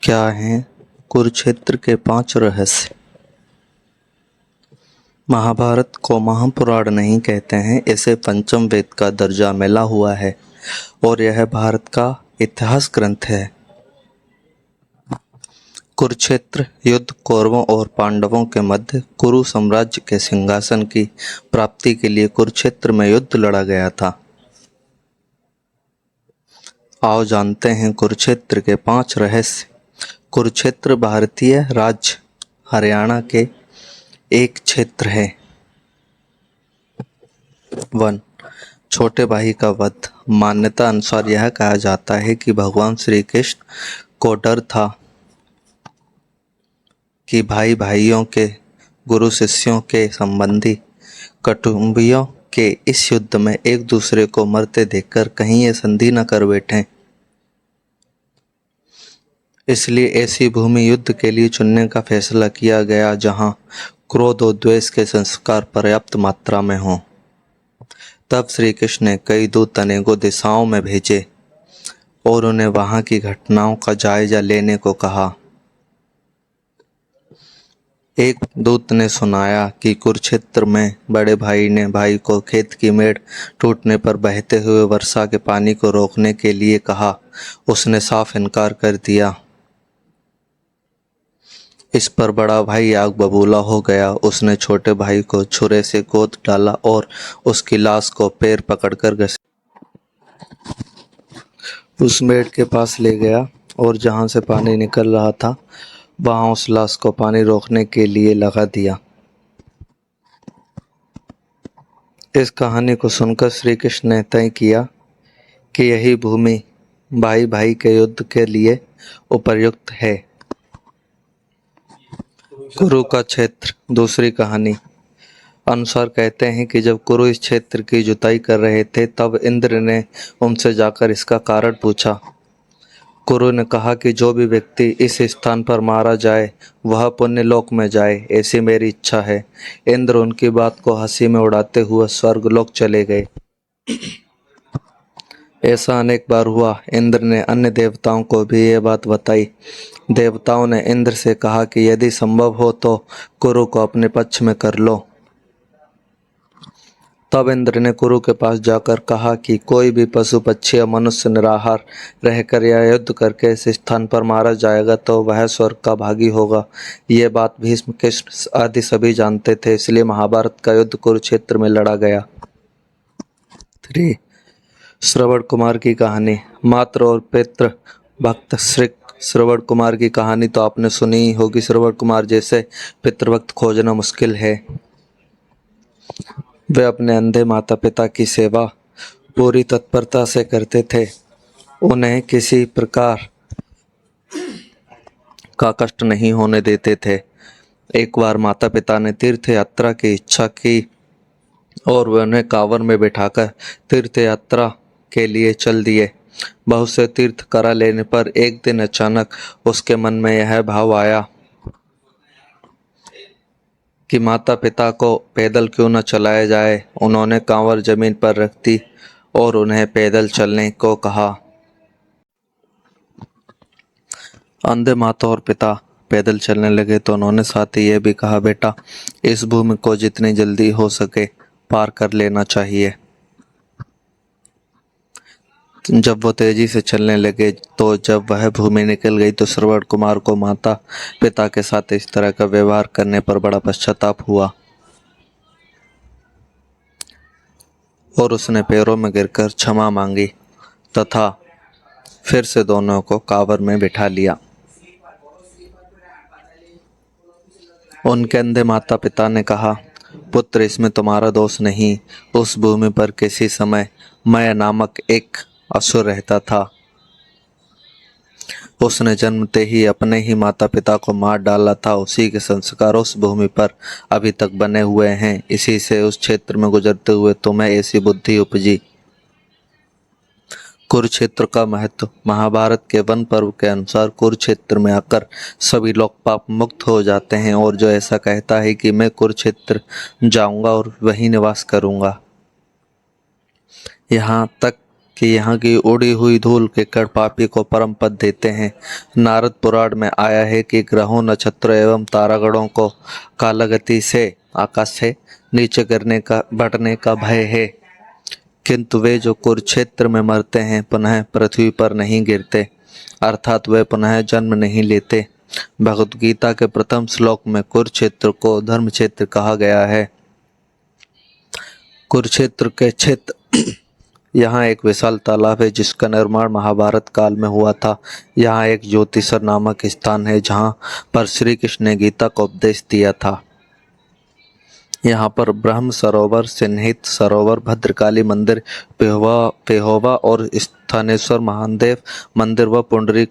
क्या हैं कुरुक्षेत्र के 5 रहस्य। महाभारत को महापुराण नहीं कहते हैं, इसे पंचम वेद का दर्जा मिला हुआ है और यह भारत का इतिहास ग्रंथ है। कुरुक्षेत्र युद्ध कौरवों और पांडवों के मध्य कुरु साम्राज्य के सिंहासन की प्राप्ति के लिए कुरुक्षेत्र में युद्ध लड़ा गया था। आओ जानते हैं कुरुक्षेत्र के 5 रहस्य। कुरुक्षेत्र भारतीय राज्य हरियाणा के एक क्षेत्र है। 1. छोटे भाई का वध। मान्यता अनुसार यह कहा जाता है कि भगवान श्री कृष्ण को डर था कि भाई भाइयों के, गुरु शिष्यों के, संबंधी कुटुंबियों के इस युद्ध में एक दूसरे को मरते देखकर कहीं ये संधि न कर बैठें। इसलिए ऐसी भूमि युद्ध के लिए चुनने का फैसला किया गया जहां क्रोध और द्वेष के संस्कार पर्याप्त मात्रा में हों। तब श्री कृष्ण ने कई दूत अनेकों दिशाओं में भेजे और उन्हें वहां की घटनाओं का जायजा लेने को कहा। एक दूत ने सुनाया कि कुरुक्षेत्र में बड़े भाई ने भाई को खेत की मेड़ टूटने पर बहते हुए वर्षा के पानी को रोकने के लिए कहा। उसने साफ इनकार कर दिया। इस पर बड़ा भाई आग बबूला हो गया। उसने छोटे भाई को छुरे से गोद डाला और उसकी लाश को पैर पकड़कर उस मेड़ के पास ले गया और जहां से पानी निकल रहा था वहां उस लाश को पानी रोकने के लिए लगा दिया। इस कहानी को सुनकर श्री कृष्ण ने तय किया कि यही भूमि भाई भाई के युद्ध के लिए उपयुक्त है। कुरु का क्षेत्र। दूसरी कहानी अनुसार कहते हैं कि जब कुरु इस क्षेत्र की जुताई कर रहे थे तब इंद्र ने उनसे जाकर इसका कारण पूछा। कुरु ने कहा कि जो भी व्यक्ति इस स्थान पर मारा जाए वह पुण्य लोक में जाए, ऐसी मेरी इच्छा है। इंद्र उनकी बात को हंसी में उड़ाते हुए स्वर्गलोक चले गए। ऐसा अनेक बार हुआ। इंद्र ने अन्य देवताओं को भी ये बात बताई। देवताओं ने इंद्र से कहा कि यदि संभव हो तो कुरु को अपने पक्ष में कर लो। तब इंद्र ने कुरु के पास जाकर कहा कि कोई भी पशु पक्षी या मनुष्य निराहार रहकर या युद्ध करके इस स्थान पर मारा जाएगा तो वह स्वर्ग का भागी होगा। ये बात भीष्म, कृष्ण आदि सभी जानते थे, इसलिए महाभारत का युद्ध कुरुक्षेत्र में लड़ा गया। 3. श्रवण कुमार की कहानी। मातृ और पितृ भक्त श्री श्रवण कुमार की कहानी तो आपने सुनी ही होगी। श्रवण कुमार जैसे पितृभक्त खोजना मुश्किल है। वे अपने अंधे माता पिता की सेवा पूरी तत्परता से करते थे। उन्हें किसी प्रकार का कष्ट नहीं होने देते थे। एक बार माता पिता ने तीर्थ यात्रा की इच्छा की और वे उन्हें कांवर में बिठाकर तीर्थ यात्रा के लिए चल दिए। बहुत से तीर्थ करा लेने पर एक दिन अचानक उसके मन में यह भाव आया कि माता पिता को पैदल क्यों न चलाया जाए। उन्होंने कांवर जमीन पर रख दी और उन्हें पैदल चलने को कहा। अंधे माता और पिता पैदल चलने लगे तो उन्होंने साथ ही यह भी कहा, बेटा इस भूमि को जितनी जल्दी हो सके पार कर लेना चाहिए। जब वो तेजी से चलने लगे तो जब वह भूमि निकल गई तो श्रवण कुमार को माता पिता के साथ इस तरह का व्यवहार करने पर बड़ा पश्चाताप हुआ और उसने पैरों में गिरकर क्षमा मांगी तथा फिर से दोनों को कांवर में बिठा लिया। उनके अंधे माता पिता ने कहा, पुत्र इसमें तुम्हारा दोष नहीं। उस भूमि पर किसी समय मय नामक एक असुर रहता था। उसने जन्मते ही अपने ही माता पिता को मार डाला था। उसी के संस्कार उस भूमि पर अभी तक बने हुए हैं। इसी से उस क्षेत्र में गुजरते हुए तुम्हें ऐसी बुद्धि उपजी। कुरुक्षेत्र का महत्व। महाभारत के वन पर्व के अनुसार कुरुक्षेत्र में आकर सभी लोग पाप मुक्त हो जाते हैं और जो ऐसा कहता है कि मैं कुरुक्षेत्र जाऊंगा और वहीं निवास करूंगा, यहाँ तक कि यहाँ की उड़ी हुई धूल के कण पापी को परम पद देते हैं। नारद पुराण में आया है कि ग्रहों, नक्षत्रों एवं तारागणों को कालगति से आकाश से नीचे गिरने का बढ़ने का भय है, किंतु वे जो कुरुक्षेत्र में मरते हैं पुनः पृथ्वी पर नहीं गिरते, अर्थात वे पुनः जन्म नहीं लेते। भगवद गीता के प्रथम श्लोक में कुरुक्षेत्र को धर्म क्षेत्र कहा गया है। कुरुक्षेत्र के क्षेत्र यहाँ एक विशाल तालाब है जिसका निर्माण महाभारत काल में हुआ था। यहाँ एक ज्योतिषर नामक स्थान है जहाँ पर श्री कृष्ण ने गीता को उपदेश दिया था। यहाँ पर ब्रह्म सरोवर, सिन्हित सरोवर, भद्रकाली मंदिर, पेहोवा और स्थानेश्वर महादेव मंदिर व पुंडरीक